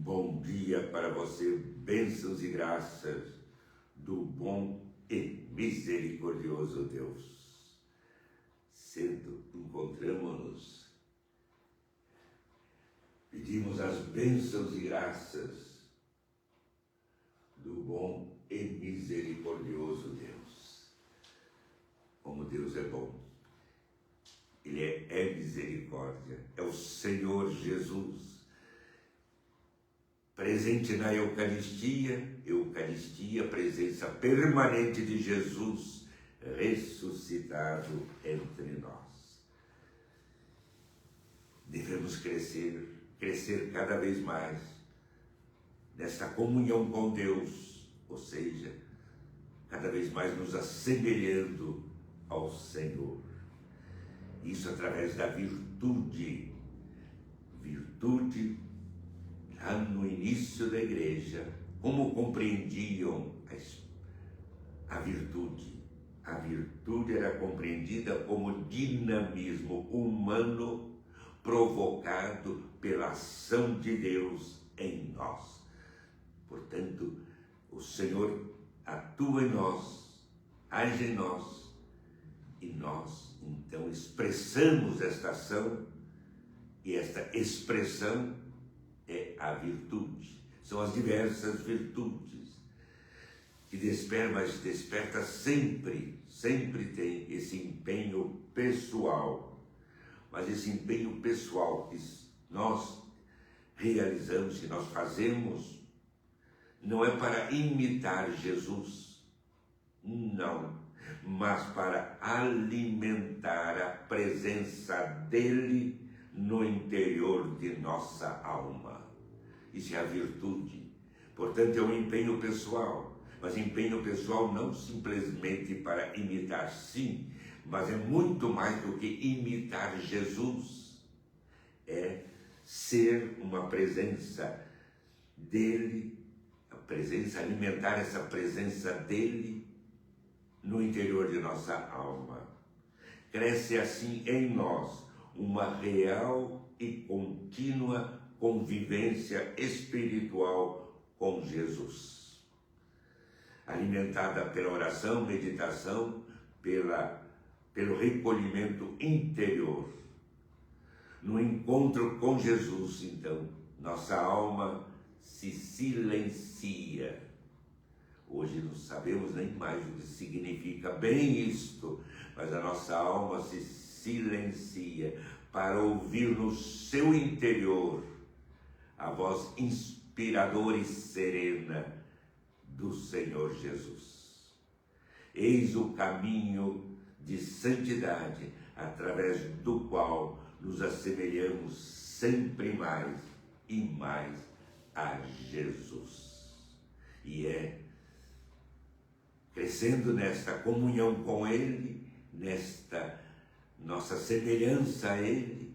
Bom dia para você, bênçãos e graças do bom e misericordioso Deus. Cedo encontramos-nos, pedimos as bênçãos e graças do bom e misericordioso Deus. Como Deus é bom, Ele é misericórdia, é o Senhor Jesus, presente na Eucaristia, presença permanente de Jesus, ressuscitado entre nós. Devemos crescer cada vez mais nessa comunhão com Deus, ou seja, cada vez mais nos assemelhando ao Senhor. Isso através da virtude, lá no início da igreja, como compreendiam a virtude? A virtude era compreendida como dinamismo humano provocado pela ação de Deus em nós. Portanto, o Senhor atua em nós, age em nós, e nós, então, expressamos esta ação, e esta expressão é a virtude. São as diversas virtudes que desperta sempre tem esse empenho pessoal. Mas esse empenho pessoal que nós realizamos, que nós fazemos, não é para imitar Jesus, não, mas para alimentar a presença dele no interior de nossa alma. Isso é a virtude. Portanto, é um empenho pessoal, mas empenho pessoal não simplesmente para imitar, sim, mas é muito mais do que imitar Jesus. É ser uma presença dele, alimentar essa presença dele no interior de nossa alma. Cresce assim em nós uma real e contínua convivência espiritual com Jesus, alimentada pela oração, meditação, pelo recolhimento interior. No encontro com Jesus, então, nossa alma se silencia. Hoje não sabemos nem mais o que significa bem isto, mas a nossa alma se silencia para ouvir no seu interior a voz inspiradora e serena do Senhor Jesus. Eis o caminho de santidade através do qual nos assemelhamos sempre mais e mais a Jesus. E é crescendo nesta comunhão com Ele, nesta nossa semelhança a Ele,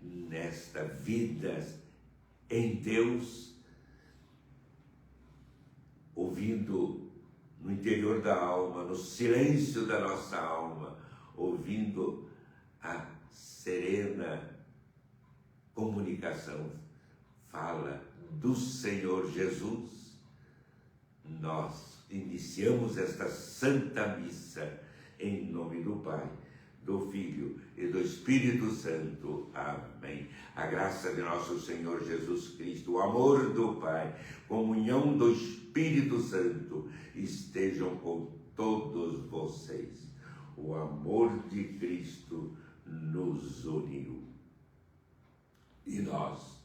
nesta vida em Deus, ouvindo no interior da alma, no silêncio da nossa alma, ouvindo a serena comunicação, fala do Senhor Jesus, nós iniciamos esta Santa Missa em nome do Pai, do Filho e do Espírito Santo. Amém. A graça de nosso Senhor Jesus Cristo, o amor do Pai, comunhão do Espírito Santo, estejam com todos vocês. O amor de Cristo nos uniu. E nós,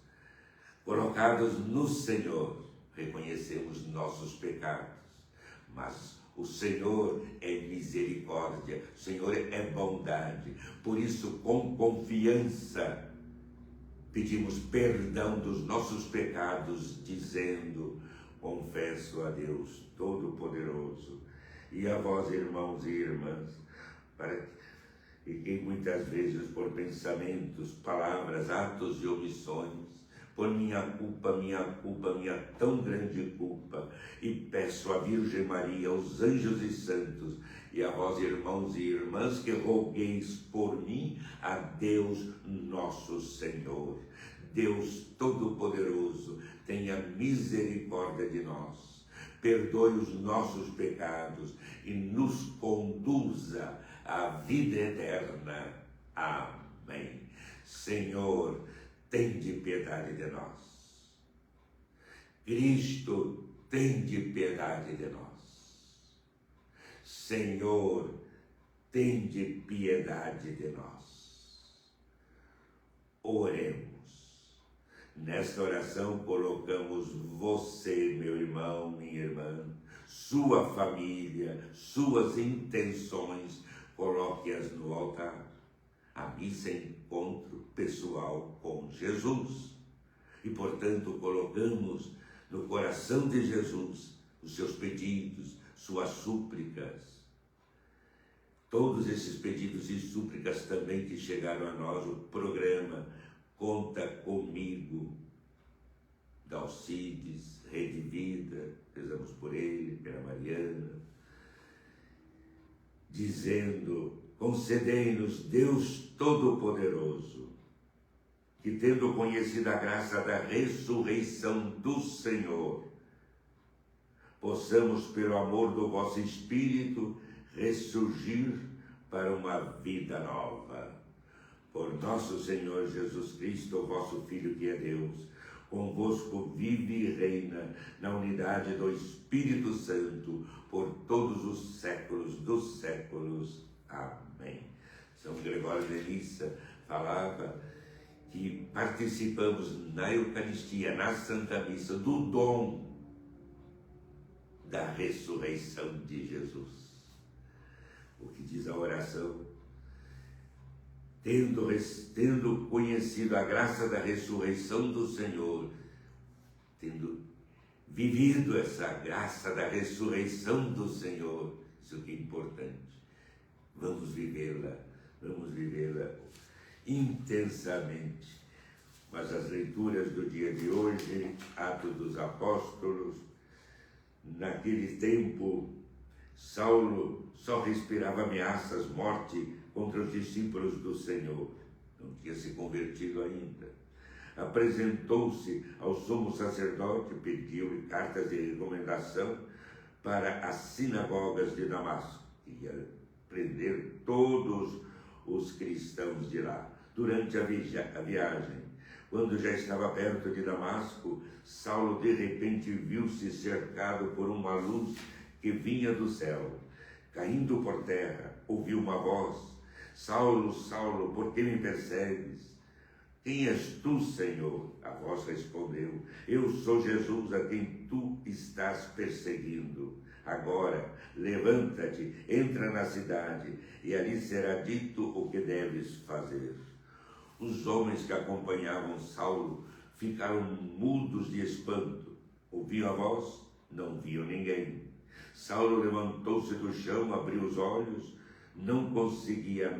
colocados no Senhor, reconhecemos nossos pecados, mas o Senhor é misericórdia, o Senhor é bondade. Por isso, com confiança, pedimos perdão dos nossos pecados, dizendo: confesso a Deus Todo-Poderoso e a vós, irmãos e irmãs, que muitas vezes por pensamentos, palavras, atos e omissões, por minha culpa, minha tão grande culpa, e peço à Virgem Maria, aos anjos e santos, e a vós, irmãos e irmãs, que rogueis por mim a Deus nosso Senhor. Deus Todo-Poderoso, tenha misericórdia de nós, perdoe os nossos pecados e nos conduza à vida eterna. Amém. Senhor, tende piedade de nós. Cristo, tende piedade de nós. Senhor, tende piedade de nós. Oremos. Nesta oração colocamos você, meu irmão, minha irmã, sua família, suas intenções, coloque-as no altar. A missa é encontro pessoal com Jesus. E, portanto, colocamos no coração de Jesus os seus pedidos, suas súplicas. Todos esses pedidos e súplicas também que chegaram a nós, o programa Conta Comigo, da Alcides, Rede Vida, rezamos por ele, pela Mariana, dizendo: concedei-nos, Deus Todo-Poderoso, que tendo conhecido a graça da ressurreição do Senhor, possamos, pelo amor do vosso Espírito, ressurgir para uma vida nova. Por nosso Senhor Jesus Cristo, vosso Filho, que é Deus, convosco vive e reina na unidade do Espírito Santo, por todos os séculos dos séculos. Amém. São Gregório de Nissa falava que participamos na Eucaristia, na Santa Missa, do dom da ressurreição de Jesus. O que diz a oração? Tendo conhecido a graça da ressurreição do Senhor, tendo vivido essa graça da ressurreição do Senhor, isso que é importante, vamos vivê-la intensamente. Mas as leituras do dia de hoje, Atos dos Apóstolos, naquele tempo, Saulo só respirava ameaças, morte contra os discípulos do Senhor. Não tinha se convertido ainda. Apresentou-se ao sumo sacerdote, pediu cartas de recomendação para as sinagogas de Damasco. Ia prender todos os cristãos de lá. Durante a viagem, quando já estava perto de Damasco, Saulo de repente viu-se cercado por uma luz que vinha do céu. Caindo por terra, ouviu uma voz: Saulo, Saulo, por que me persegues? Quem és tu, Senhor? A voz respondeu: eu sou Jesus, a quem tu estás perseguindo. Agora, levanta-te, entra na cidade, e ali será dito o que deves fazer. Os homens que acompanhavam Saulo ficaram mudos de espanto. Ouviam a voz, não viam ninguém. Saulo levantou-se do chão, abriu os olhos, não conseguia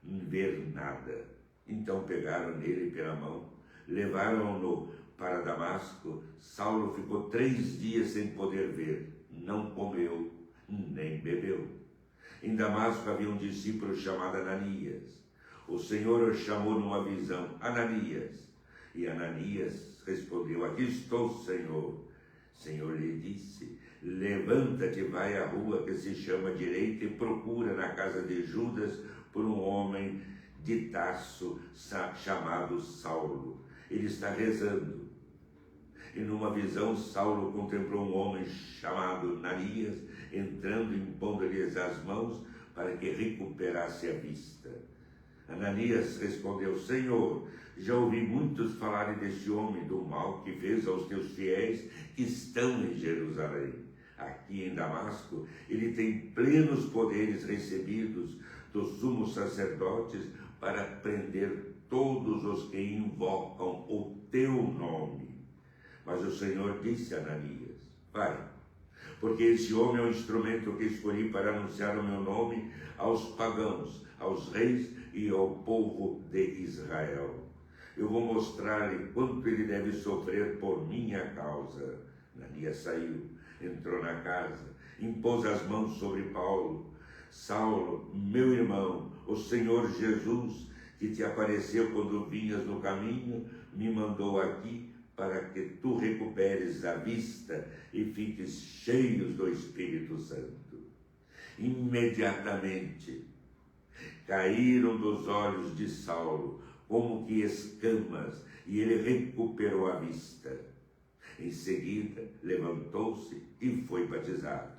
ver nada. Então pegaram nele pela mão, levaram-no para Damasco. Saulo ficou 3 dias sem poder ver, não comeu nem bebeu. Em Damasco havia um discípulo chamado Ananias. O Senhor o chamou numa visão: Ananias. E Ananias respondeu: aqui estou, Senhor. O Senhor lhe disse: levanta-te, vai à rua que se chama Direita e procura na casa de Judas por um homem de Tarso chamado Saulo. Ele está rezando. E numa visão, Saulo contemplou um homem chamado Ananias entrando e impondo-lhes as mãos para que recuperasse a vista. Ananias respondeu: Senhor, já ouvi muitos falarem deste homem, do mal que fez aos teus fiéis que estão em Jerusalém. Aqui em Damasco, ele tem plenos poderes recebidos dos sumos sacerdotes para prender todos os que invocam o teu nome. Mas o Senhor disse a Ananias: vai, porque esse homem é um instrumento que escolhi para anunciar o meu nome aos pagãos, aos reis e ao povo de Israel. Eu vou mostrar-lhe quanto ele deve sofrer por minha causa. Ananias saiu, entrou na casa, impôs as mãos sobre Paulo. Saulo, meu irmão, o Senhor Jesus, que te apareceu quando vinhas no caminho, me mandou aqui para que tu recuperes a vista e fiques cheios do Espírito Santo. Imediatamente caíram dos olhos de Saulo como que escamas, e ele recuperou a vista. Em seguida, levantou-se e foi batizado.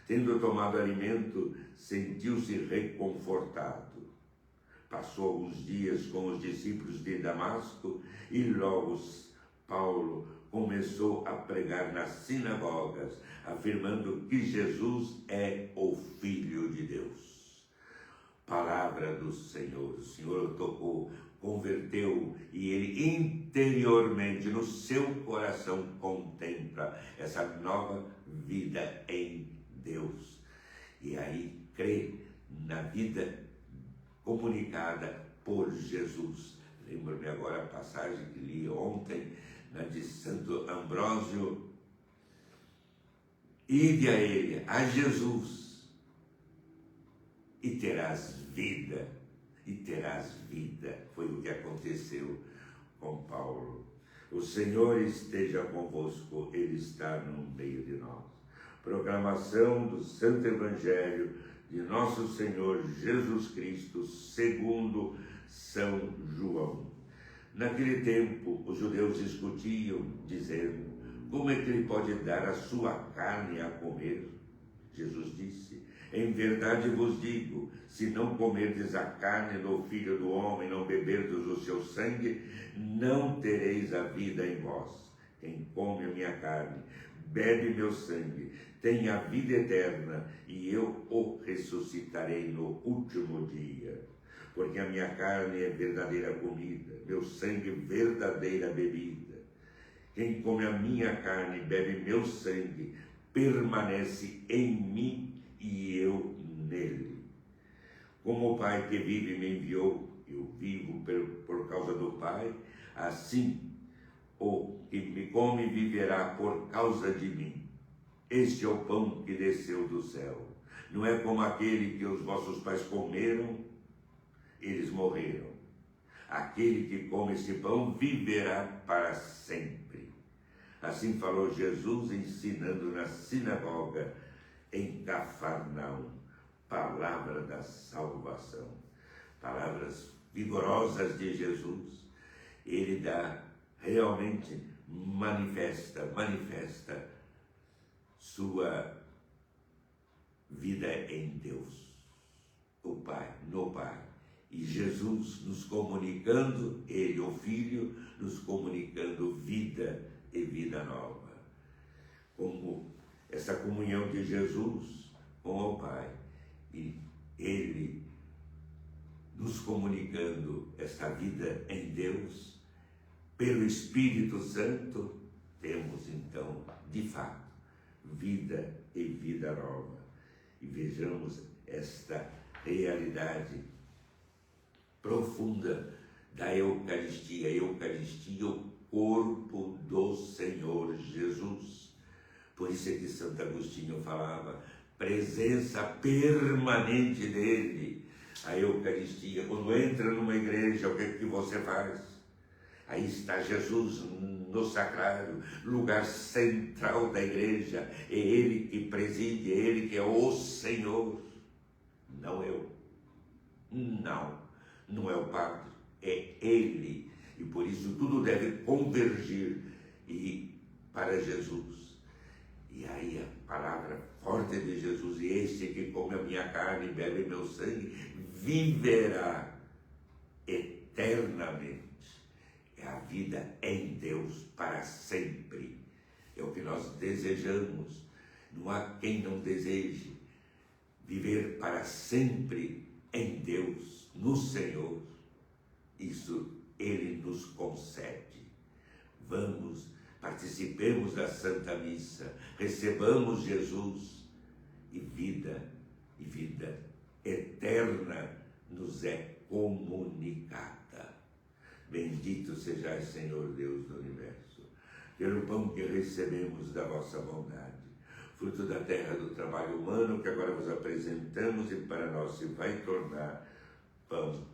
Tendo tomado alimento, sentiu-se reconfortado. Passou alguns dias com os discípulos de Damasco e logo Paulo começou a pregar nas sinagogas, afirmando que Jesus é o Filho de Deus. Palavra do Senhor. O Senhor o tocou, converteu, e ele interiormente, no seu coração, contempla essa nova vida em Deus. E aí crê na vida comunicada por Jesus. Lembro-me agora a passagem que li ontem, na de Santo Ambrósio. Ide a ele, a Jesus, e terás vida, Foi o que aconteceu com Paulo. O Senhor esteja convosco, Ele está no meio de nós. Proclamação do Santo Evangelho de nosso Senhor Jesus Cristo, segundo São João. Naquele tempo, os judeus discutiam, dizendo: como é que ele pode dar a sua carne a comer? Jesus disse: em verdade vos digo, se não comerdes a carne do Filho do Homem, não beberdes o seu sangue, não tereis a vida em vós. Quem come a minha carne, bebe meu sangue, tem a vida eterna, e eu o ressuscitarei no último dia. Porque a minha carne é verdadeira comida, meu sangue verdadeira bebida. Quem come a minha carne e bebe meu sangue, permanece em mim e eu nele. Como o Pai que vive me enviou, eu vivo por causa do Pai, assim o que me come viverá por causa de mim. Este é o pão que desceu do céu. Não é como aquele que os vossos pais comeram, eles morreram. Aquele que come esse pão viverá para sempre. Assim falou Jesus, ensinando na sinagoga em Cafarnaum. Palavra da salvação. Palavras vigorosas de Jesus. Ele realmente manifesta sua vida em Deus, o Pai, no Pai. E Jesus nos comunicando, Ele, o Filho, nos comunicando vida e vida nova. Como essa comunhão de Jesus com o Pai, e Ele nos comunicando esta vida em Deus, pelo Espírito Santo, temos então, de fato, vida e vida nova. E vejamos esta realidade profunda da Eucaristia. A Eucaristia, o corpo do Senhor Jesus. Por isso é que Santo Agostinho falava, presença permanente dele. A Eucaristia, quando entra numa igreja, o que é que você faz? Aí está Jesus no sacrário, lugar central da igreja. É Ele que preside, é Ele que é o Senhor. Não eu. Não é o Padre, é Ele. E por isso tudo deve convergir para Jesus. E aí a palavra forte de Jesus: e este que come a minha carne e bebe meu sangue, viverá eternamente. É a vida em Deus para sempre. É o que nós desejamos. Não há quem não deseje viver para sempre em Deus, no Senhor. Isso Ele nos concede. Vamos, participemos da Santa Missa, recebamos Jesus, e vida eterna nos é comunicada. Bendito sejais, Senhor Deus do Universo, pelo pão que recebemos da vossa bondade, fruto da terra do trabalho humano que agora vos apresentamos e para nós se vai tornar pão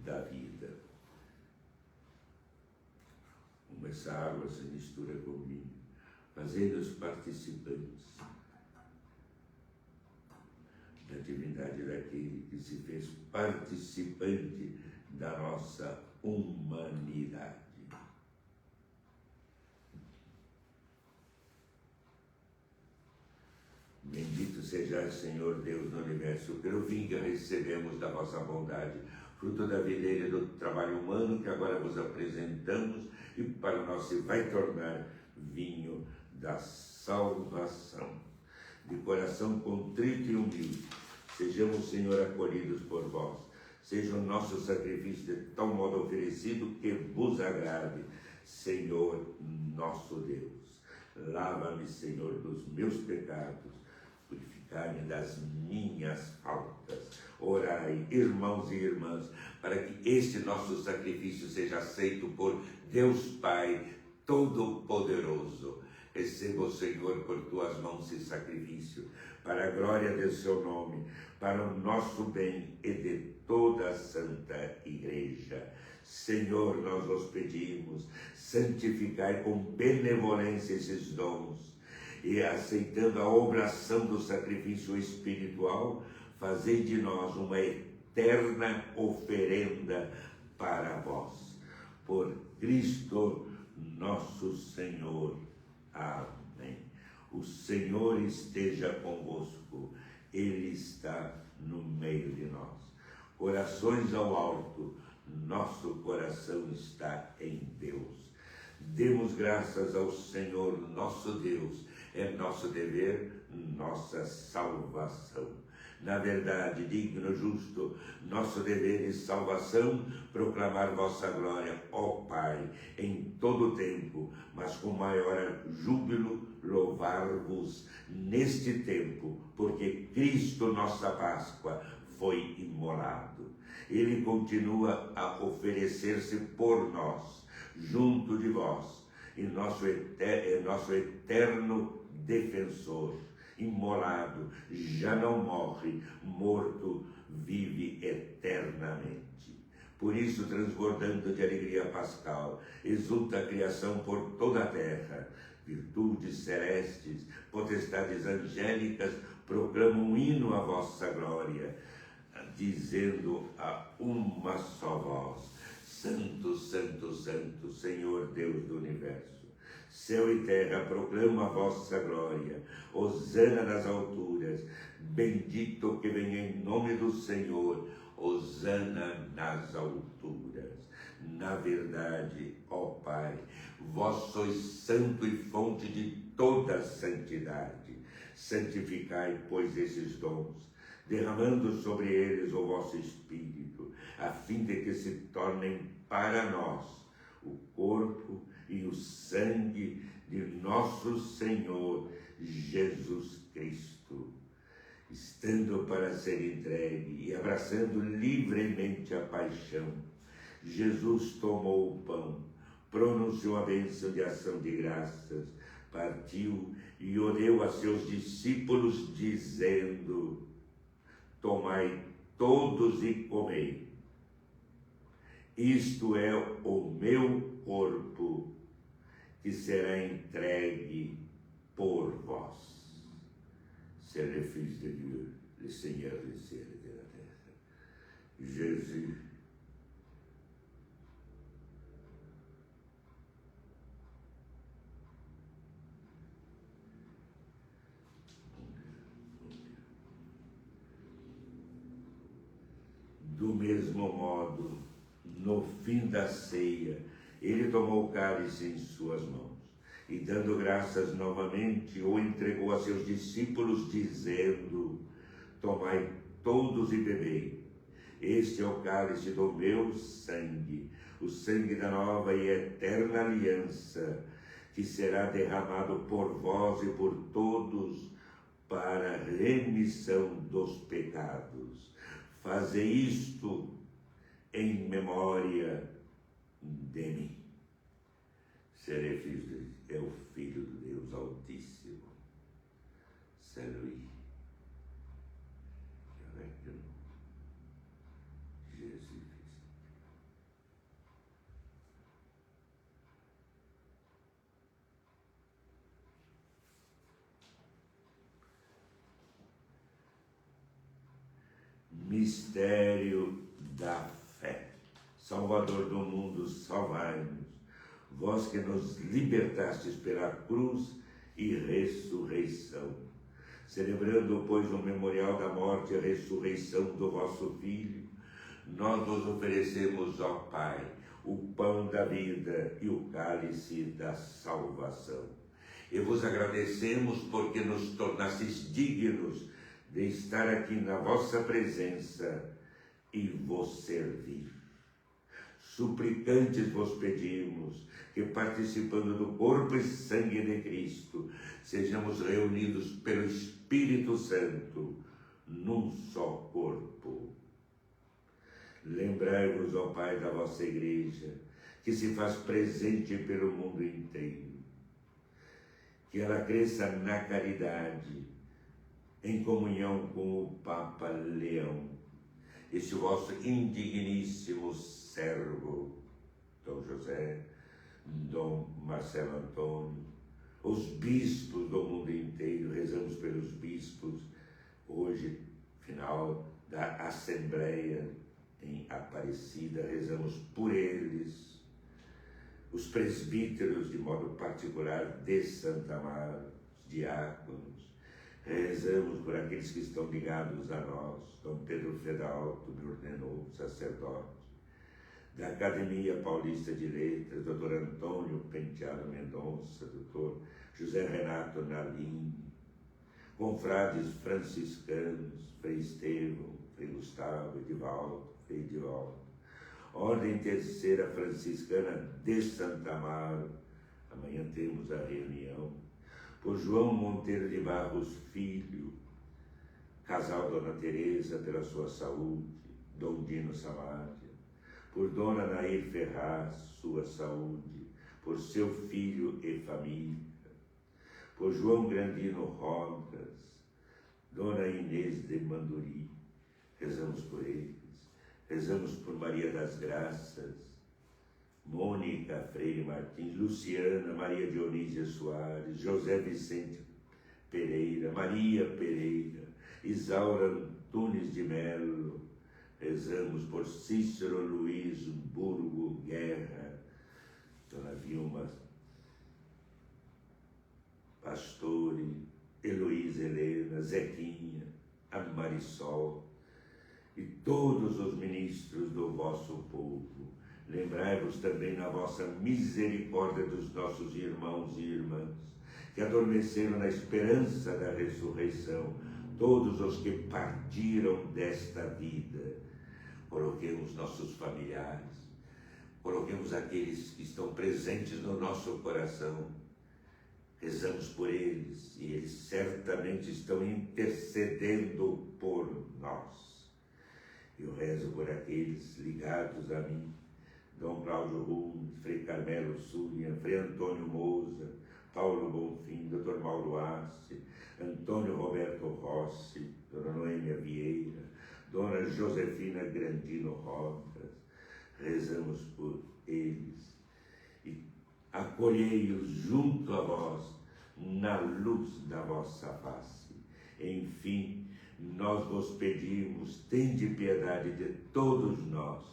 da vida. como essa água se mistura com o vinho, fazendo-os participantes da divindade daquele que se fez participante da nossa humanidade. Bendito seja Senhor Deus do universo, pelo vinho que recebemos da vossa bondade, fruto da videira do trabalho humano que agora vos apresentamos, e para nós se vai tornar vinho da salvação. De coração contrito e humilde, sejamos, Senhor, acolhidos por vós. Seja o nosso sacrifício de tal modo oferecido que vos agrade, Senhor nosso Deus. Lava-me, Senhor, dos meus pecados, purificai-me das minhas faltas. Orai, irmãos e irmãs, para que este nosso sacrifício seja aceito por Deus Pai Todo-Poderoso. Receba, Senhor, por tuas mãos esse sacrifício, para a glória de seu nome, para o nosso bem e de toda a Santa Igreja. Senhor, nós vos pedimos, santificai com benevolência esses dons, e aceitando a obração do sacrifício espiritual, fazei de nós uma eterna oferenda para vós. Por Cristo nosso Senhor. Amém. O Senhor esteja convosco, Ele está no meio de nós. Corações ao alto, nosso coração está em Deus. Demos graças ao Senhor nosso Deus, é nosso dever, nossa salvação. Na verdade, digno, justo, nosso dever e salvação, proclamar vossa glória, ó Pai, em todo o tempo, mas com maior júbilo, louvar-vos neste tempo, porque Cristo, nossa Páscoa, foi imolado. Ele continua a oferecer-se por nós, junto de vós, e nosso eterno defensor. Imolado, já não morre, morto, vive eternamente. Por isso, transbordando de alegria pascal, exulta a criação por toda a terra. Virtudes celestes, potestades angélicas, proclamam um hino à vossa glória, dizendo a uma só voz: Santo, Santo, Santo, Senhor Deus do universo. Céu e terra proclamam a vossa glória. Hosana nas alturas. Bendito que vem em nome do Senhor. Hosana nas alturas. Na verdade, ó Pai, vós sois santo e fonte de toda santidade. Santificai, pois, esses dons, derramando sobre eles o vosso Espírito, a fim de que se tornem para nós o corpo e o sangue de nosso Senhor Jesus Cristo, estando para ser entregue e abraçando livremente a paixão. Jesus tomou o pão, pronunciou a bênção de ação de graças, partiu e o deu a seus discípulos, dizendo: Tomai todos e comei. Isto é o meu corpo, que será entregue por vós. C'est le Fils de Dieu, le Seigneur du ciel et de la terre. Jésus, do mesmo modo, no fim da ceia, ele tomou o cálice em suas mãos e, dando graças novamente, o entregou a seus discípulos, dizendo: Tomai todos e bebei. Este é o cálice do meu sangue, o sangue da nova e eterna aliança, que será derramado por vós e por todos para a remissão dos pecados. Fazei isto em memória de mim. Serei filho, é o Filho de Deus Altíssimo. C'est lui. Avec nous, Jésus-Christ. Mistério da fé. Salvador do mundo, salvai-nos. Vós que nos libertastes pela cruz e ressurreição. Celebrando, pois, o memorial da morte e ressurreição do vosso Filho, nós vos oferecemos, ó Pai, o pão da vida e o cálice da salvação. E vos agradecemos porque nos tornastes dignos de estar aqui na vossa presença e vos servir. Suplicantes vos pedimos que, participando do corpo e sangue de Cristo, sejamos reunidos pelo Espírito Santo num só corpo. Lembrai-vos, ó Pai, da vossa Igreja, que se faz presente pelo mundo inteiro. Que ela cresça na caridade, em comunhão com o Papa Leão, este vosso indigníssimo servo, Dom José, Dom Marcelo Antônio, os bispos do mundo inteiro. Rezamos pelos bispos, hoje, final da Assembleia em Aparecida, rezamos por eles, os presbíteros de modo particular de Santa Amaro, os diáconos, rezamos por aqueles que estão ligados a nós. Dom Pedro Fedalto me ordenou sacerdote, da Academia Paulista de Letras, Dr. Antônio Penteado Mendonça, Dr. José Renato Nalim, confrades franciscanos, Frei Estevão, Frei Gustavo, Edivaldo, Frei Edivaldo, Ordem Terceira Franciscana de Santa Amaro, amanhã temos a reunião, por João Monteiro de Barros Filho, casal Dona Teresa, pela sua saúde, Dom Dino Samádia, por Dona Nair Ferraz, sua saúde, por seu filho e família, por João Grandino Rodas, Dona Inês de Manduri, rezamos por eles, rezamos por Maria das Graças, Mônica Freire Martins, Luciana, Maria Dionísia Soares, José Vicente Pereira, Maria Pereira, Isaura Antunes de Melo, rezamos por Cícero Luiz Burgo Guerra, Dona Vilma Pastore, Heloísa Helena, Zequinha, a Marisol e todos os ministros do vosso povo. Lembrai-vos também na vossa misericórdia dos nossos irmãos e irmãs, que adormeceram na esperança da ressurreição, todos os que partiram desta vida. Coloquemos nossos familiares, coloquemos aqueles que estão presentes no nosso coração, rezamos por eles e eles certamente estão intercedendo por nós. Eu rezo por aqueles ligados a mim, Dom Cláudio Rumes, Frei Carmelo Súria, Frei Antônio Moza, Paulo Bonfim, Dr. Mauro Assi, Antônio Roberto Rossi, Dona Noêmia Vieira, Dona Josefina Grandino Rodas. Rezamos por eles e acolhei-os junto a vós na luz da vossa face. Enfim, nós vos pedimos, tende piedade de todos nós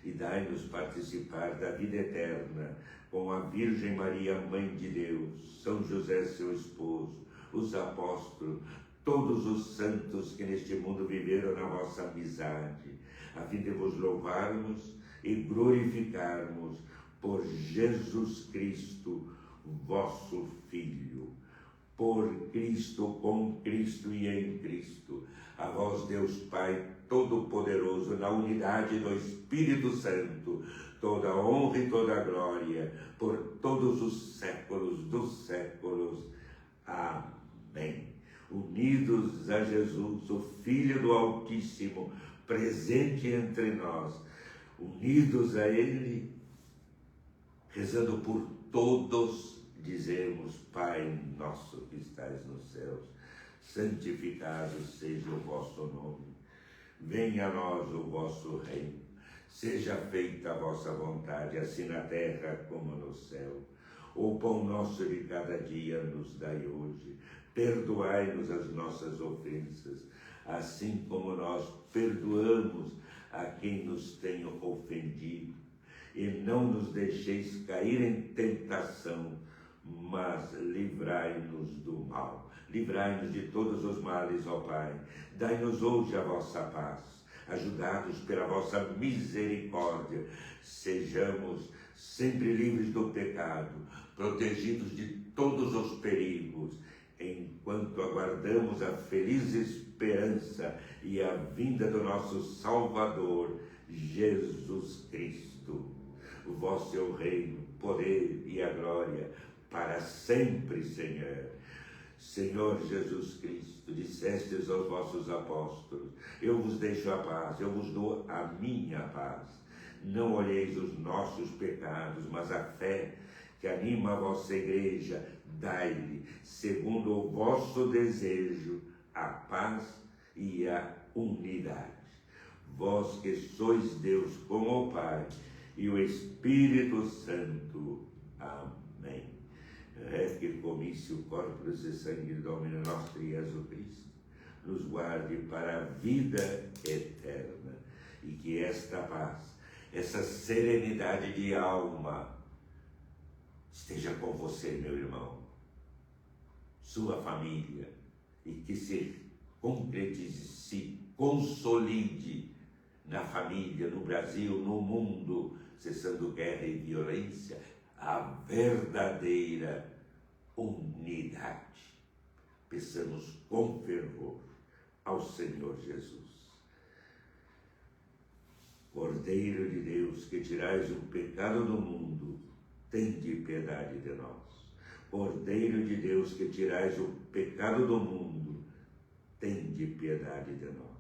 e dai-nos participar da vida eterna com a Virgem Maria, Mãe de Deus, São José, seu esposo, os apóstolos, todos os santos que neste mundo viveram na vossa amizade, a fim de vos louvarmos e glorificarmos por Jesus Cristo, vosso Filho. Por Cristo, com Cristo e em Cristo, a vós, Deus Pai Todo-Poderoso, na unidade do Espírito Santo, toda a honra e toda a glória, por todos os séculos dos séculos. Amém. Unidos a Jesus, o Filho do Altíssimo, presente entre nós, unidos a Ele, rezando por todos, dizemos: Pai nosso que estais nos céus, santificado seja o vosso nome. Venha a nós o vosso reino. Seja feita a vossa vontade, assim na terra como no céu. O pão nosso de cada dia nos dai hoje. Perdoai-nos as nossas ofensas, assim como nós perdoamos a quem nos tem ofendido. E não nos deixeis cair em tentação, mas livrai-nos do mal. Livrai-nos de todos os males, ó Pai. Dai-nos hoje a vossa paz. Ajudados pela vossa misericórdia, sejamos sempre livres do pecado, protegidos de todos os perigos, enquanto aguardamos a feliz esperança e a vinda do nosso Salvador, Jesus Cristo. Vosso é o reino, o poder e a glória para sempre, Senhor. Senhor Jesus Cristo, dissestes aos vossos apóstolos: eu vos deixo a paz, eu vos dou a minha paz. Não olheis os nossos pecados, mas a fé que anima a vossa igreja. Dai-lhe, segundo o vosso desejo, a paz e a unidade. Vós que sois Deus com o Pai e o Espírito Santo. Amém. Requiem comissio corporis e sangue Domini nostri Jesus Cristo nos guarde para a vida eterna, e que esta paz, essa serenidade de alma esteja com você, meu irmão, sua família, e que se concretize, se consolide na família, no Brasil, no mundo, cessando guerra e violência, a verdadeira unidade. Peçamos com fervor ao Senhor Jesus. Cordeiro de Deus, que tirais o pecado do mundo, tende piedade de nós. Cordeiro de Deus, que tirais o pecado do mundo, tende piedade de nós.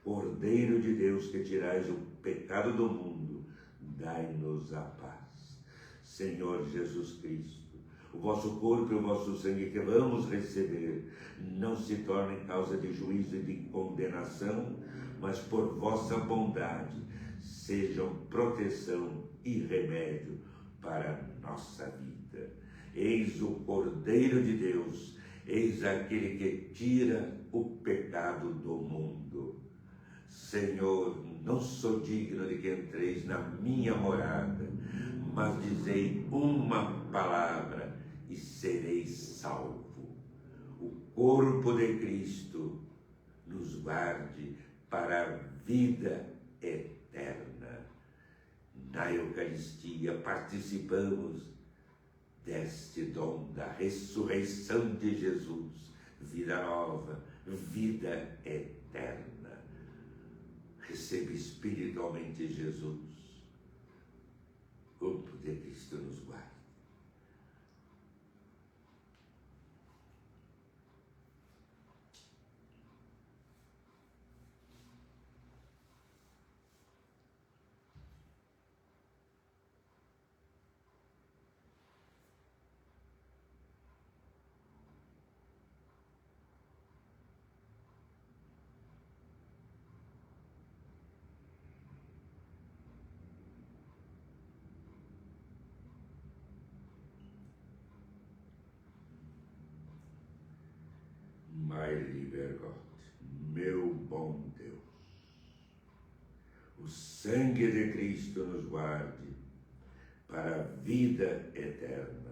Cordeiro de Deus, que tirais o pecado do mundo, dai-nos a paz. Senhor Jesus Cristo, o vosso corpo e o vosso sangue que vamos receber não se tornem causa de juízo e de condenação, mas por vossa bondade sejam proteção e remédio para a nossa vida. Eis o Cordeiro de Deus, eis aquele que tira o pecado do mundo. Senhor, não sou digno de que entreis na minha morada, mas dizei uma palavra e sereis salvo. O corpo de Cristo nos guarde para a vida eterna. Na Eucaristia participamos deste dom da ressurreição de Jesus, vida nova, vida eterna. Receba espiritualmente Jesus. O corpo de Cristo nos guarde. My lieber Gott, meu bom Deus, o sangue de Cristo nos guarde para a vida eterna.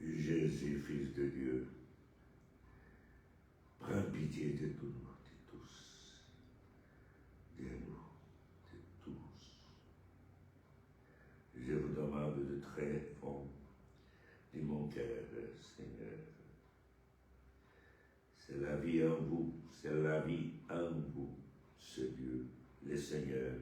Jésus, Fils de Dieu, prends pitié de nous, de tous, de nous, de tous. Je vous demande de très fond de mon cœur, Seigneur. C'est la vie en vous, c'est la vie en vous, ce Dieu, le Seigneur.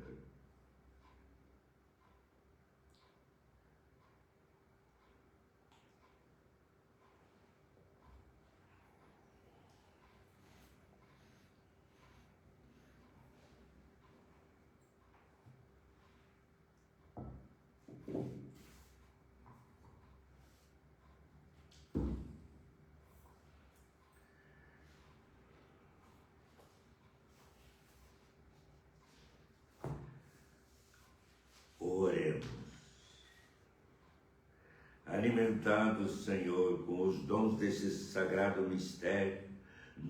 alimentados, Senhor, com os dons desse sagrado mistério,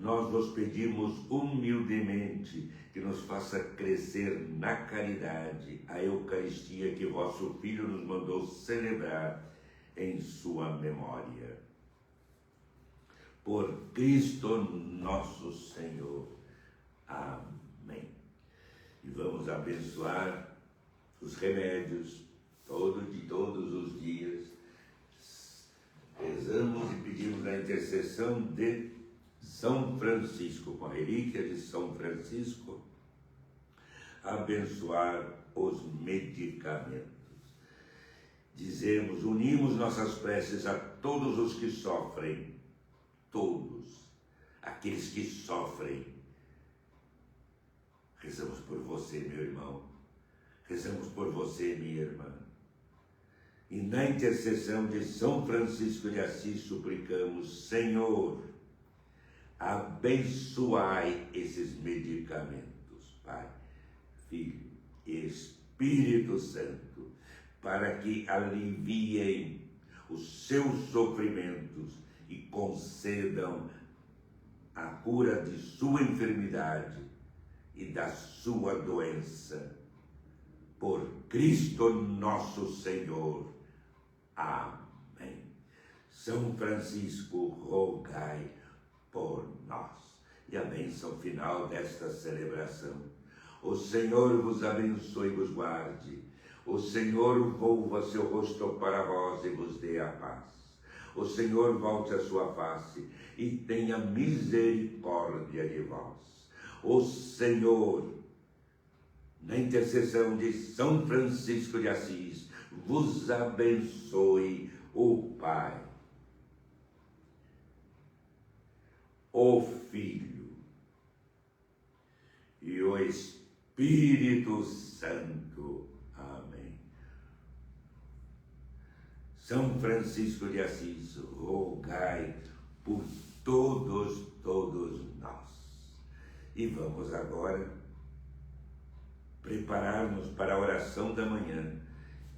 nós vos pedimos humildemente que nos faça crescer na caridade a Eucaristia que vosso Filho nos mandou celebrar em sua memória. Por Cristo nosso Senhor. Amém. E vamos abençoar os remédios de todos os dias. Rezamos e pedimos a intercessão de São Francisco, com a relíquia de São Francisco, abençoar os medicamentos. Dizemos, unimos nossas preces a todos os que sofrem, todos, aqueles que sofrem. Rezamos por você, meu irmão, rezamos por você, minha irmã. E na intercessão de São Francisco de Assis suplicamos, Senhor, abençoai esses medicamentos, Pai, Filho e Espírito Santo, para que aliviem os seus sofrimentos e concedam a cura de sua enfermidade e da sua doença. Por Cristo nosso Senhor. Amém. São Francisco, rogai por nós. E a bênção final desta celebração. O Senhor vos abençoe e vos guarde. O Senhor volva seu rosto para vós e vos dê a paz. O Senhor volte a sua face e tenha misericórdia de vós. O Senhor, na intercessão de São Francisco de Assis, vos abençoe o Pai, o Filho e o Espírito Santo. Amém. São Francisco de Assis, rogai por todos nós. E vamos agora preparar-nos para a oração da manhã.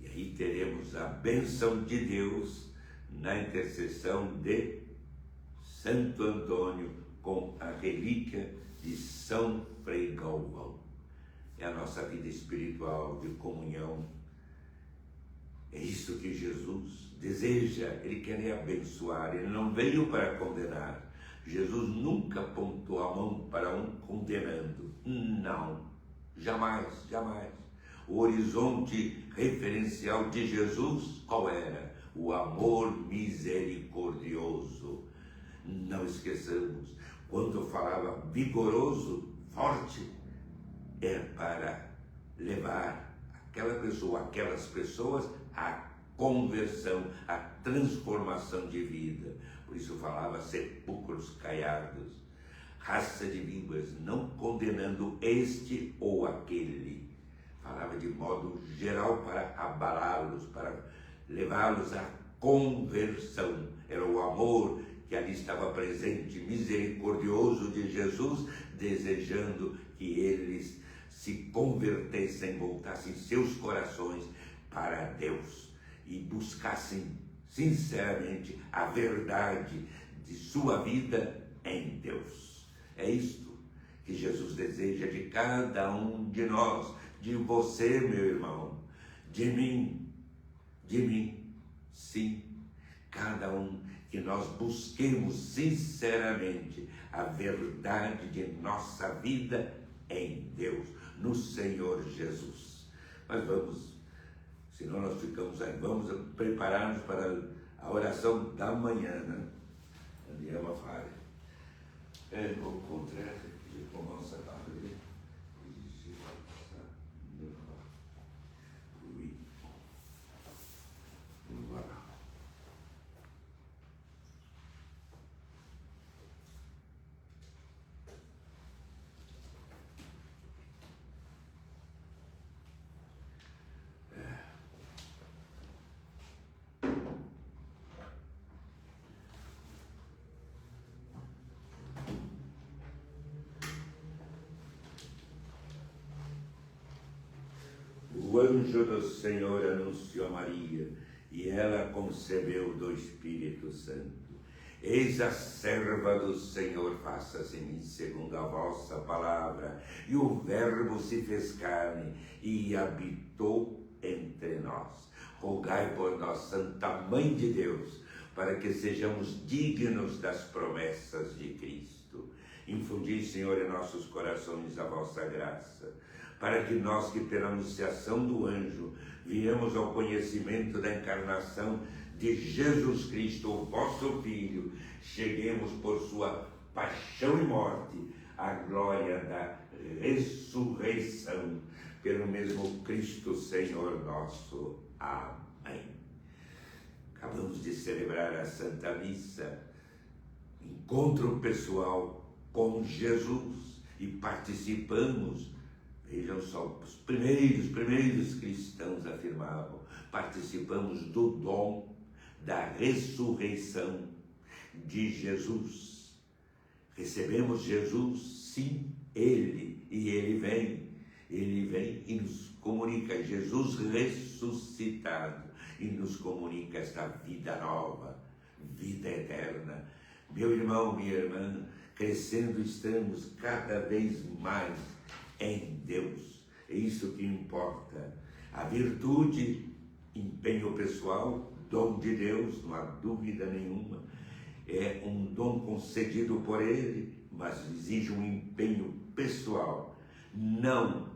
E aí teremos a bênção de Deus na intercessão de Santo Antônio com a relíquia de São Frei Galvão. É a nossa vida espiritual de comunhão. É isso que Jesus deseja. Ele quer abençoar. Ele não veio para condenar. Jesus nunca apontou a mão para um condenando. Não. Jamais, jamais. O horizonte referencial de Jesus, qual era? O amor misericordioso. Não esqueçamos, quando falava vigoroso, forte, é para levar aquela pessoa, aquelas pessoas à conversão, à transformação de vida. Por isso falava sepulcros caiados, raça de víboras, não condenando este ou aquele. Falava de modo geral para abalá-los, para levá-los à conversão. Era o amor que ali estava presente, misericordioso de Jesus, desejando que eles se convertessem, voltassem seus corações para Deus e buscassem sinceramente a verdade de sua vida em Deus. É isto que Jesus deseja de cada um de nós, de você, meu irmão, de mim, sim, cada um, que nós busquemos sinceramente a verdade de nossa vida em Deus, no Senhor Jesus. Mas vamos, senão nós ficamos aí, vamos preparar-nos para a oração da manhã, né? Andiamo a fare. O contrário, je commence à parler. Oui. Voilà. O anjo do Senhor anunciou a Maria, e ela concebeu do Espírito Santo. Eis a serva do Senhor, faça-se em mim segundo a vossa palavra. E o Verbo se fez carne e habitou entre nós. Rogai por nós, Santa Mãe de Deus, para que sejamos dignos das promessas de Cristo. Infundi, Senhor, em nossos corações a vossa graça, para que nós que pela anunciação do anjo viemos ao conhecimento da encarnação de Jesus Cristo, o vosso Filho, cheguemos por sua paixão e morte à glória da ressurreição, pelo mesmo Cristo Senhor nosso. Amém. Acabamos de celebrar a Santa Missa, encontro pessoal com Jesus, e participamos. Vejam só, os primeiros cristãos afirmavam, participamos do dom da ressurreição de Jesus. Recebemos Jesus, sim, Ele vem e nos comunica, Jesus ressuscitado, e nos comunica esta vida nova, vida eterna. Meu irmão, minha irmã, crescendo estamos cada vez mais em Deus. É isso que importa. A virtude, empenho pessoal, dom de Deus, não há dúvida nenhuma. É um dom concedido por Ele, mas exige um empenho pessoal. Não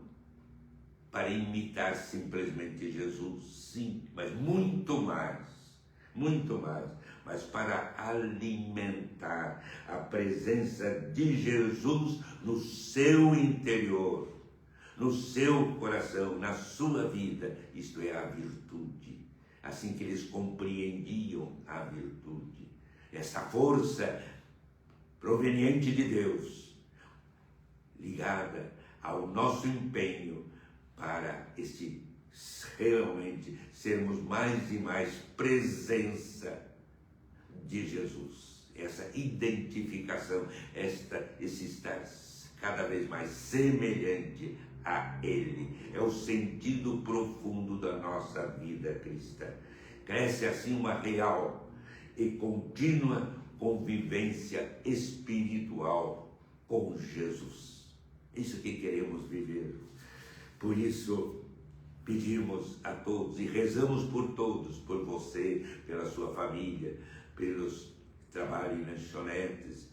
para imitar simplesmente Jesus, sim, mas muito mais, mas para alimentar a presença de Jesus no seu interior, no seu coração, na sua vida. Isto é a virtude. Assim que eles compreendiam a virtude, essa força proveniente de Deus, ligada ao nosso empenho para realmente sermos mais e mais presença de Jesus, essa identificação, esse estar cada vez mais semelhante a Ele, é o sentido profundo da nossa vida cristã. Cresce assim uma real e contínua convivência espiritual com Jesus. Isso que queremos viver. Por isso, pedimos a todos e rezamos por todos, por você, pela sua família, pelos que trabalham em lanchonetes,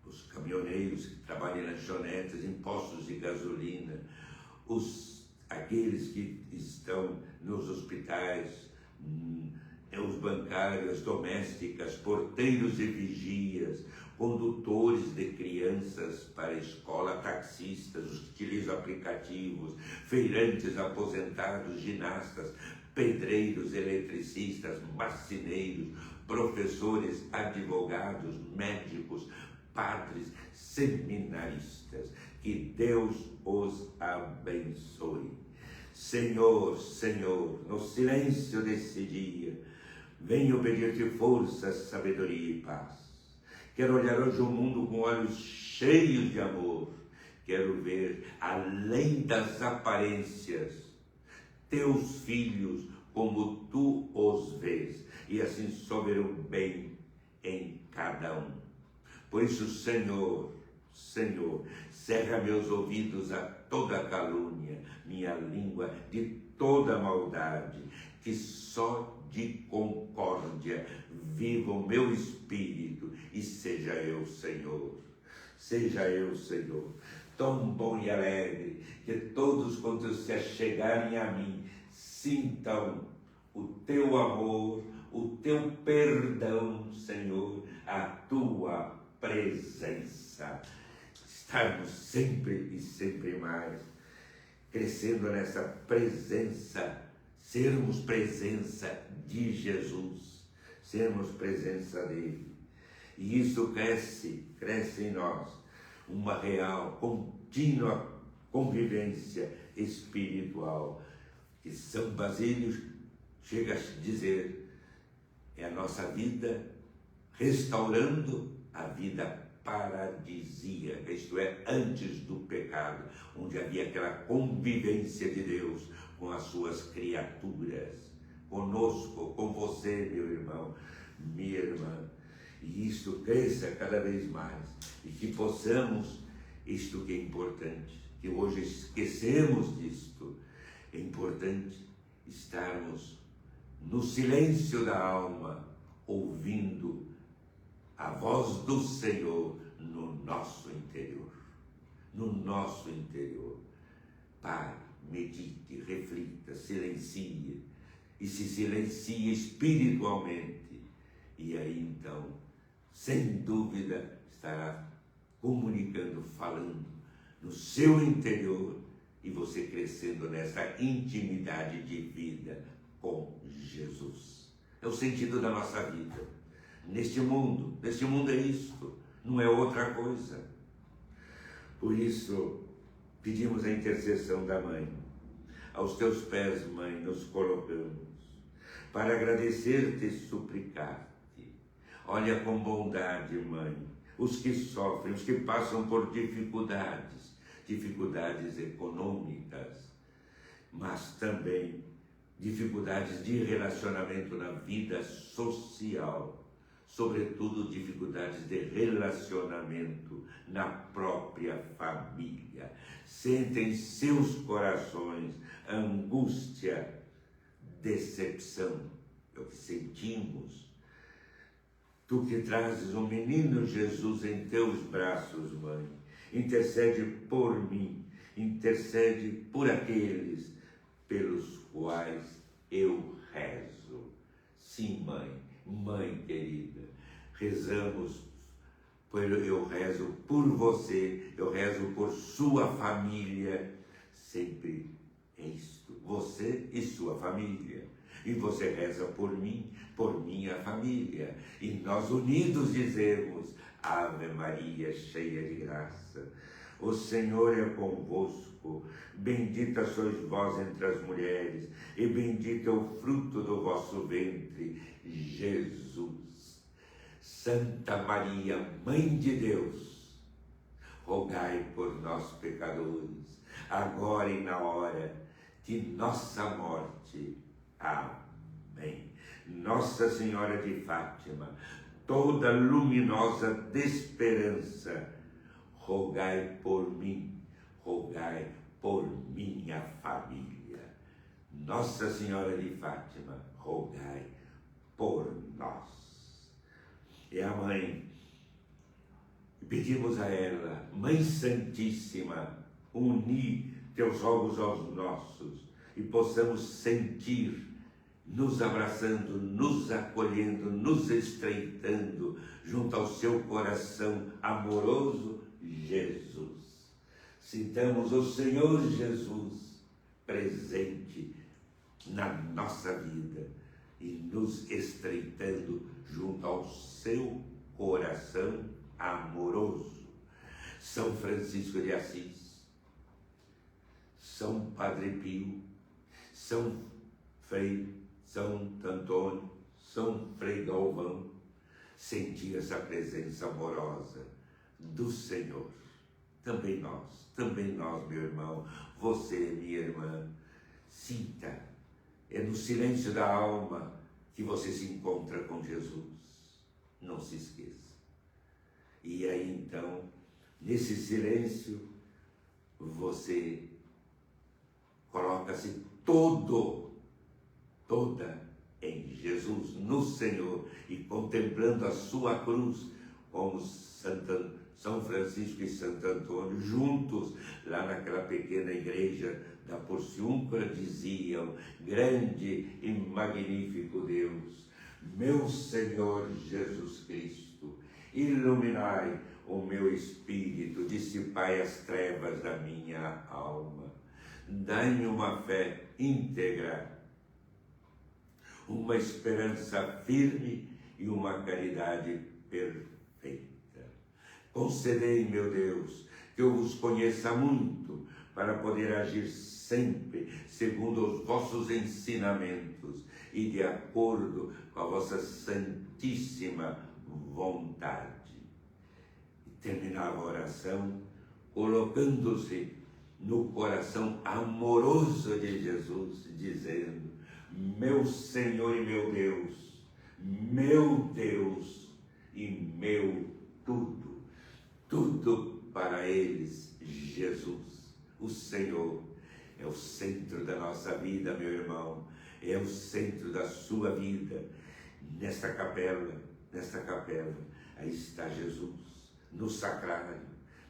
os caminhoneiros que trabalham em lanchonetes, em postos de gasolina, aqueles que estão nos hospitais, os bancários, domésticas, porteiros e vigias, condutores de crianças para a escola, taxistas, os que utilizam aplicativos, feirantes aposentados, ginastas, pedreiros, eletricistas, marceneiros, professores, advogados, médicos, padres, seminaristas. Que Deus os abençoe. Senhor, no silêncio desse dia, venho pedir-te força, sabedoria e paz. Quero olhar hoje o mundo com olhos cheios de amor. Quero ver, além das aparências, teus filhos como tu os vês, e assim só ver o bem em cada um. Por isso, Senhor, cerra meus ouvidos a toda calúnia, minha língua de toda maldade, que só de concórdia viva o meu espírito, e seja eu, Senhor, tão bom e alegre, que todos quantos se achegarem a mim sintam o teu amor, o teu perdão, Senhor, a tua presença. Estarmos sempre e sempre mais crescendo nessa presença, sermos presença de Jesus, sermos presença dele. E isso cresce em nós, uma real, contínua convivência espiritual, que São Basílio chega a dizer, é a nossa vida restaurando a vida paradisíaca, isto é, antes do pecado, onde havia aquela convivência de Deus com as suas criaturas. conosco, com você, meu irmão, minha irmã. E isto cresça cada vez mais. E que possamos, isto que é importante, que hoje esquecemos disto, é importante estarmos no silêncio da alma, ouvindo a voz do Senhor no nosso interior. No nosso interior. Pare, medite, reflita, silencie. E se silencie espiritualmente. E aí então, sem dúvida, estará comunicando, falando no seu interior e você crescendo nessa intimidade de vida com Jesus. É o sentido da nossa vida. Neste mundo é isto, não é outra coisa. Por isso, pedimos a intercessão da Mãe. Aos teus pés, Mãe, nos colocamos, para agradecer-te e suplicar-te. Olha com bondade, Mãe, os que sofrem, os que passam por dificuldades econômicas, mas também dificuldades de relacionamento na vida social, sobretudo dificuldades de relacionamento na própria família. Sentem em seus corações angústia, decepção, é o que sentimos. Tu que trazes o menino Jesus em teus braços, Mãe, intercede por mim, intercede por aqueles pelos quais eu rezo. Sim, Mãe, Mãe querida, rezamos, eu rezo por você, eu rezo por sua família, sempre é isto, você e sua família. E você reza por mim, por minha família. E nós unidos dizemos, Ave Maria, cheia de graça, o Senhor é convosco, bendita sois vós entre as mulheres, e bendito é o fruto do vosso ventre, Jesus. Santa Maria, Mãe de Deus, rogai por nós pecadores, agora e na hora de nossa morte. Amém. Nossa Senhora de Fátima, toda luminosa de esperança, rogai por mim, rogai por minha família. Nossa Senhora de Fátima, rogai por nós. É a Mãe. Pedimos a ela, Mãe Santíssima, uni teus rogos aos nossos e possamos sentir, nos abraçando, nos acolhendo, nos estreitando junto ao seu coração amoroso, Jesus. Sintamos o Senhor Jesus presente na nossa vida e nos estreitando junto ao seu coração amoroso. São Francisco de Assis, São Padre Pio, São Antônio, São Frei Galvão, sentir essa presença amorosa do Senhor. Também nós, meu irmão, você, minha irmã, sinta, é no silêncio da alma que você se encontra com Jesus. Não se esqueça. E aí então, nesse silêncio, você coloca-se toda em Jesus, no Senhor, e contemplando a sua cruz, como São Francisco e Santo Antônio, juntos, lá naquela pequena igreja da Porciúncula, diziam, grande e magnífico Deus, meu Senhor Jesus Cristo, iluminai o meu espírito, dissipai as trevas da minha alma, dai-me uma fé íntegra, uma esperança firme e uma caridade perfeita. Concedei, meu Deus, que eu vos conheça muito, para poder agir sempre segundo os vossos ensinamentos e de acordo com a vossa santíssima vontade. E terminava a oração colocando-se no coração amoroso de Jesus, dizendo, meu Senhor e meu Deus e meu tudo. Tudo para eles, Jesus, o Senhor, é o centro da nossa vida, meu irmão, é o centro da sua vida. Nesta capela, aí está Jesus, no sacrário,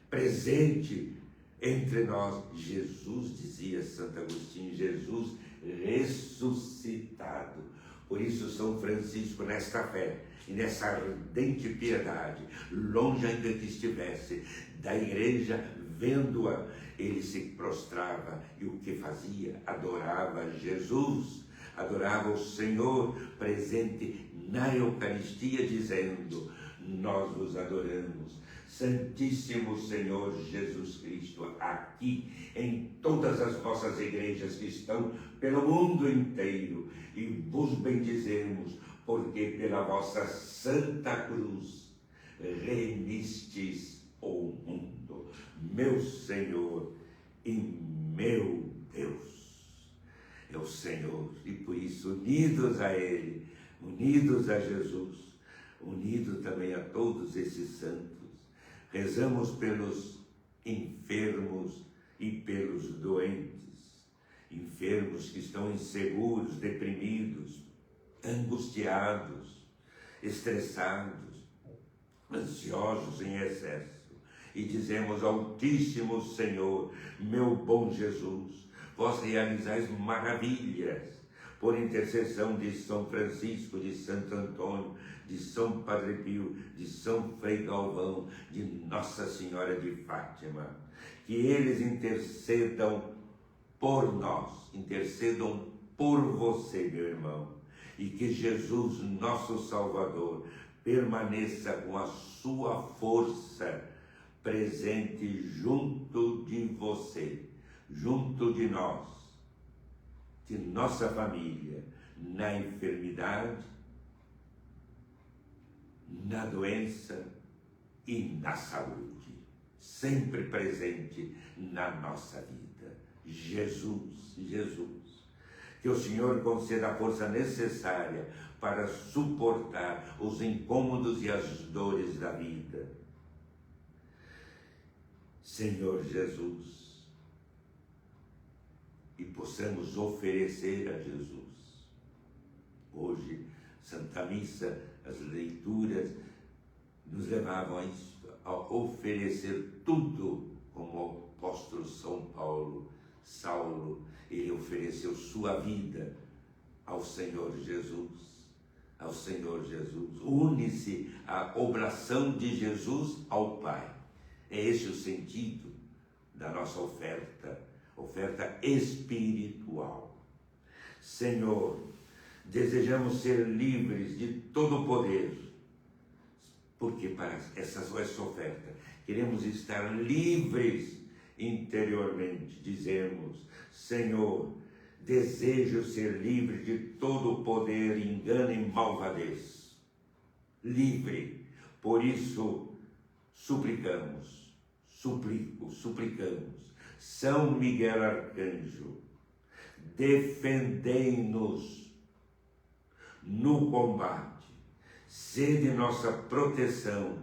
presente entre nós. Jesus, dizia Santo Agostinho, Jesus ressuscitado. Por isso São Francisco, nesta fé e nessa ardente piedade, longe ainda que estivesse da igreja, vendo-a, ele se prostrava e o que fazia? Adorava Jesus, adorava o Senhor presente na Eucaristia, dizendo: nós vos adoramos, Santíssimo Senhor Jesus Cristo, aqui em todas as vossas igrejas que estão pelo mundo inteiro, e vos bendizemos, porque pela vossa Santa Cruz remistes o mundo, meu Senhor e meu Deus. É o Senhor, e por isso, unidos a Ele, unidos a Jesus, unidos também a todos esses santos, rezamos pelos enfermos e pelos doentes, enfermos que estão inseguros, deprimidos, angustiados, estressados, ansiosos em excesso. E dizemos: Altíssimo Senhor, meu bom Jesus, vós realizais maravilhas por intercessão de São Francisco, de Santo Antônio, de São Padre Pio, de São Frei Galvão, de Nossa Senhora de Fátima. Que eles intercedam por nós, intercedam por você, meu irmão, e que Jesus, nosso Salvador, permaneça com a sua força presente junto de você, junto de nós, de nossa família, na enfermidade, na doença e na saúde, sempre presente na nossa vida. Jesus, que o Senhor conceda a força necessária para suportar os incômodos e as dores da vida. Senhor Jesus, e possamos oferecer a Jesus. Hoje, Santa Missa, as leituras nos levavam a isso, a oferecer tudo, como o apóstolo Saulo, ele ofereceu sua vida ao Senhor Jesus, une-se a oblação de Jesus ao Pai. É esse o sentido da nossa oferta espiritual. Senhor, desejamos ser livres de todo o poder, porque para essa oferta queremos estar livres interiormente. Dizemos: Senhor, desejo ser livre de todo o poder, engano e malvadez. Livre. Por isso, suplicamos, São Miguel Arcanjo, defendei-nos no combate, sede nossa proteção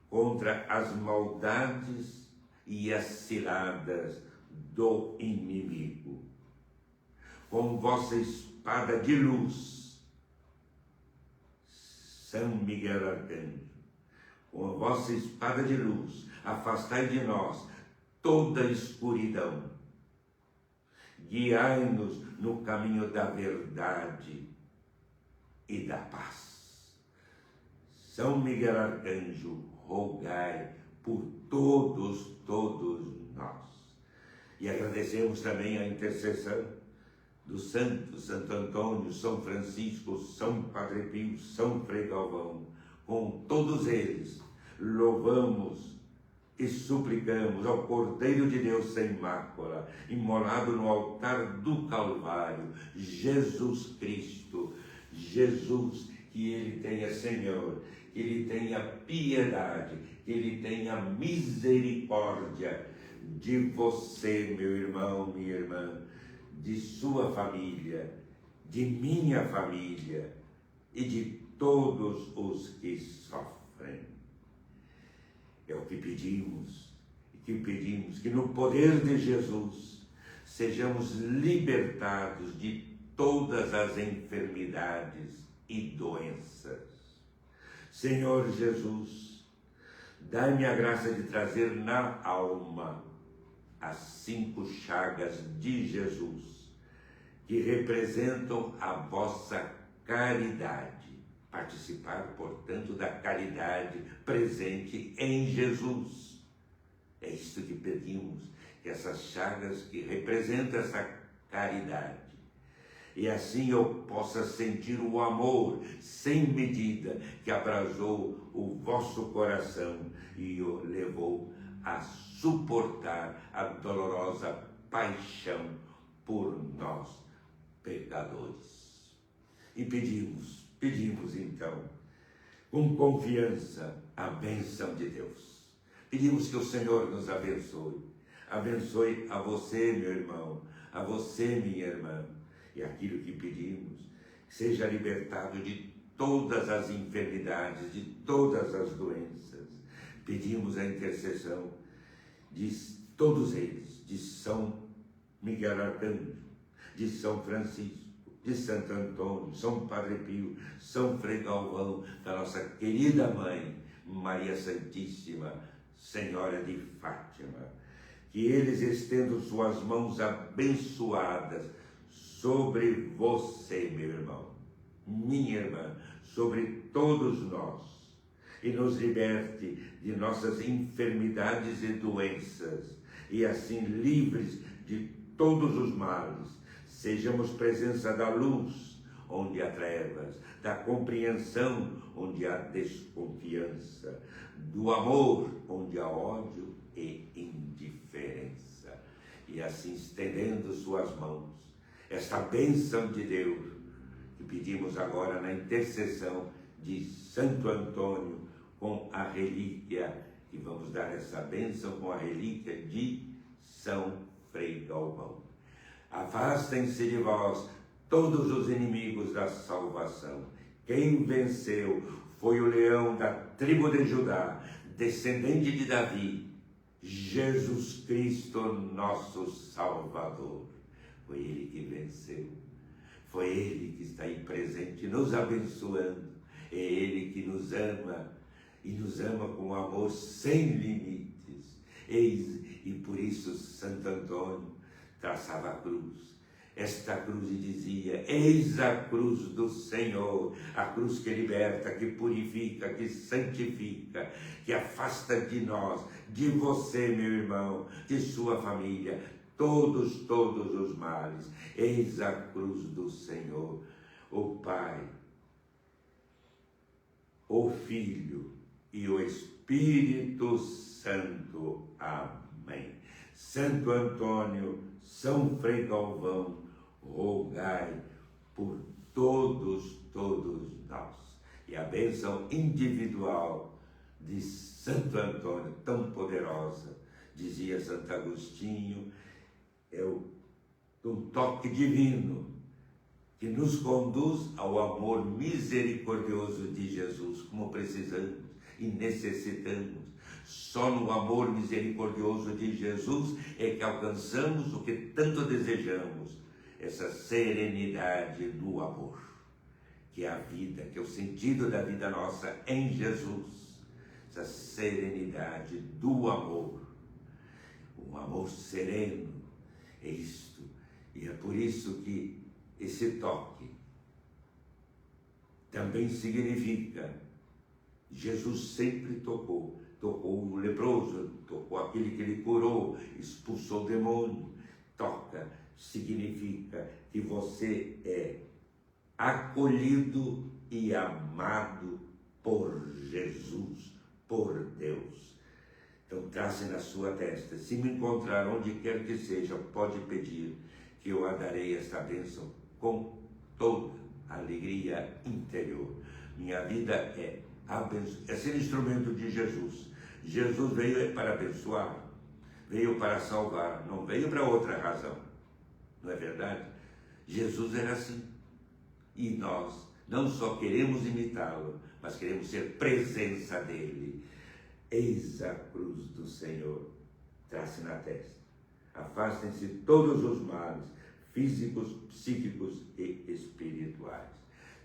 contra as maldades e as ciladas do inimigo. Com vossa espada de luz, São Miguel Arcanjo, com a vossa espada de luz, afastai de nós toda a escuridão, guiai-nos no caminho da verdade e da paz. São Miguel Arcanjo, rogai por todos nós. E agradecemos também a intercessão dos santos, Santo Antônio, São Francisco, São Padre Pio, São Frei Galvão. Com todos eles, louvamos e suplicamos ao Cordeiro de Deus sem mácula, imolado no altar do Calvário, Jesus Cristo. Jesus, que Ele tenha, Senhor, que Ele tenha piedade, que Ele tenha misericórdia de você, meu irmão, minha irmã, de sua família de minha família e de todos os que sofrem. É o que pedimos, que no poder de Jesus sejamos libertados de todas as enfermidades e doenças. Senhor Jesus, dai-me a graça de trazer na alma as 5 chagas de Jesus, que representam a vossa caridade. Participar, portanto, da caridade presente em Jesus. É isto que pedimos, que essas chagas que representam essa caridade. E assim eu possa sentir o amor sem medida que abrasou o vosso coração e o levou a suportar a dolorosa paixão por nós, pecadores. E pedimos então, com confiança, a bênção de Deus. Pedimos que o Senhor nos abençoe. Abençoe a você, meu irmão, a você, minha irmã. E aquilo que pedimos, seja libertado de todas as enfermidades, de todas as doenças. Pedimos a intercessão de todos eles, de São Miguel Arcanjo, de São Francisco, de Santo Antônio, São Padre Pio, São Frei Galvão, da nossa querida mãe, Maria Santíssima, Senhora de Fátima. Que eles estendam suas mãos abençoadas sobre você, meu irmão, minha irmã, sobre todos nós, e nos liberte de nossas enfermidades e doenças, e assim livres de todos os males, sejamos presença da luz onde há trevas, da compreensão onde há desconfiança, do amor onde há ódio e indiferença, e assim estendendo suas mãos, esta bênção de Deus, que pedimos agora na intercessão de Santo Antônio, com a relíquia, e vamos dar essa bênção com a relíquia de São Frei Galvão. Afastem-se de vós todos os inimigos da salvação. Quem venceu foi o leão da tribo de Judá, descendente de Davi, Jesus Cristo, nosso Salvador. Foi Ele que venceu, foi Ele que está aí presente, nos abençoando, é Ele que nos ama, e nos ama com amor sem limites. E por isso Santo Antônio traçava a cruz, esta cruz, e dizia: eis a cruz do Senhor, a cruz que liberta, que purifica, que santifica, que afasta de nós, de você, meu irmão, de sua família, todos os males. Eis a cruz do Senhor, o Pai, o Filho e o Espírito Santo. Amém. Santo Antônio, São Frei Galvão, rogai por todos nós. E a bênção individual de Santo Antônio, tão poderosa, dizia Santo Agostinho, é um toque divino que nos conduz ao amor misericordioso de Jesus, como precisamos e necessitamos. Só no amor misericordioso de Jesus é que alcançamos o que tanto desejamos, essa serenidade do amor, que é a vida, que é o sentido da vida nossa em Jesus, essa serenidade do amor, um amor sereno, é isto, e é por isso que esse toque também significa, Jesus sempre tocou o leproso, tocou aquele que ele curou, expulsou o demônio. Toca significa que você é acolhido e amado por Jesus, por Deus. Então trace na sua testa, se me encontrar onde quer que seja, pode pedir, que eu a darei esta bênção com toda a alegria interior. Minha vida é ser instrumento de Jesus. Jesus veio para abençoar, veio para salvar, não veio para outra razão. Não é verdade? Jesus era assim. E nós não só queremos imitá-lo, mas queremos ser presença dele. Eis a cruz do Senhor, trace na testa. Afastem-se todos os males, físicos, psíquicos e espirituais.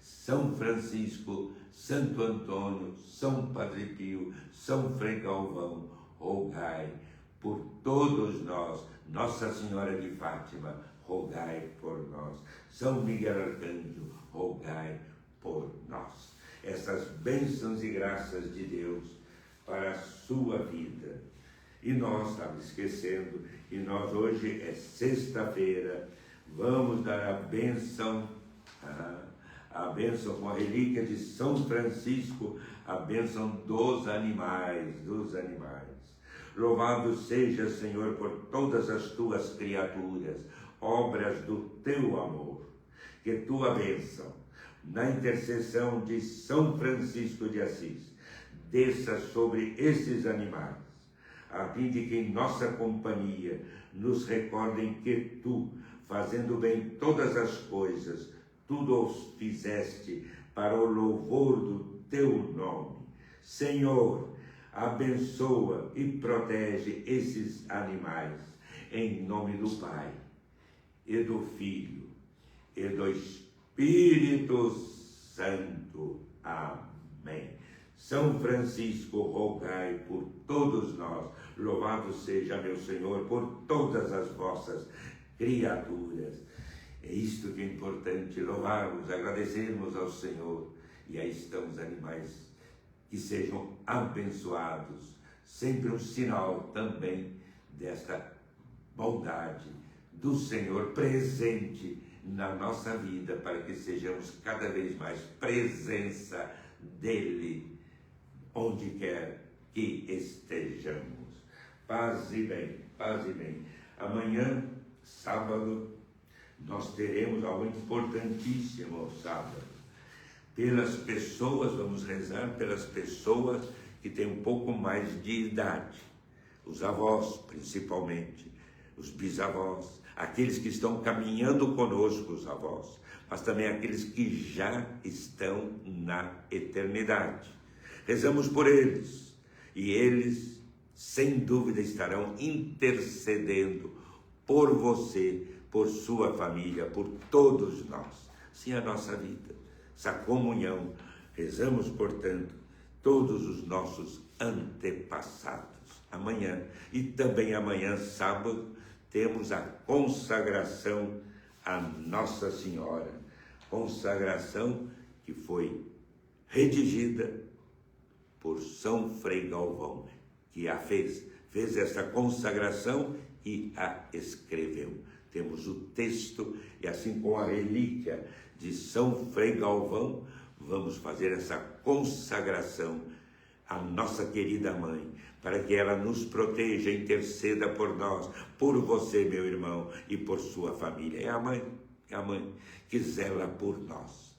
São Francisco, Santo Antônio, São Padre Pio, São Frei Galvão, rogai por todos nós. Nossa Senhora de Fátima, rogai por nós. São Miguel Arcanjo, rogai por nós. Essas bênçãos e graças de Deus para a sua vida. E nós estamos esquecendo, e nós hoje é sexta-feira, vamos dar a bênção com a relíquia de São Francisco, a bênção dos animais, Louvado seja, Senhor, por todas as tuas criaturas, obras do teu amor. Que tua bênção, na intercessão de São Francisco de Assis, desça sobre esses animais, a fim de que em nossa companhia nos recordem que tu, fazendo bem todas as coisas, tudo os fizeste para o louvor do teu nome. Senhor, abençoa e protege esses animais, em nome do Pai, e do Filho, e do Espírito Santo. Amém. São Francisco, rogai por todos nós. Louvado seja, meu Senhor, por todas as vossas criaturas. É isto que é importante, louvarmos, agradecermos ao Senhor. E aí estão os animais que sejam abençoados, sempre um sinal também desta bondade do Senhor presente na nossa vida, para que sejamos cada vez mais presença dele, onde quer que estejamos. Paz e bem, paz e bem. Amanhã, sábado, nós teremos algo importantíssimo sábado. Pelas pessoas, vamos rezar pelas pessoas que têm um pouco mais de idade, os avós principalmente, os bisavós, aqueles que estão caminhando conosco, os avós, mas também aqueles que já estão na eternidade. Rezamos por eles, e eles, sem dúvida, estarão intercedendo por você, por sua família, por todos nós. Sim, a nossa vida, essa comunhão. Rezamos, portanto, todos os nossos antepassados. Amanhã, e também amanhã, sábado, temos a consagração a Nossa Senhora. Consagração que foi redigida por São Frei Galvão, que a fez essa consagração e a escreveu. Temos o texto, e assim com a relíquia de São Frei Galvão, vamos fazer essa consagração à nossa querida mãe, para que ela nos proteja, interceda por nós, por você, meu irmão, e por sua família. É a mãe que zela por nós.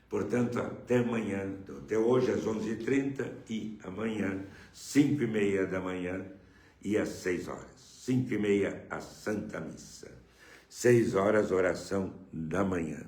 Portanto, até amanhã, até hoje às 11h30 e amanhã, 5h30 da manhã e às 6 horas. 5h30 a Santa Missa. 6 horas, oração da manhã.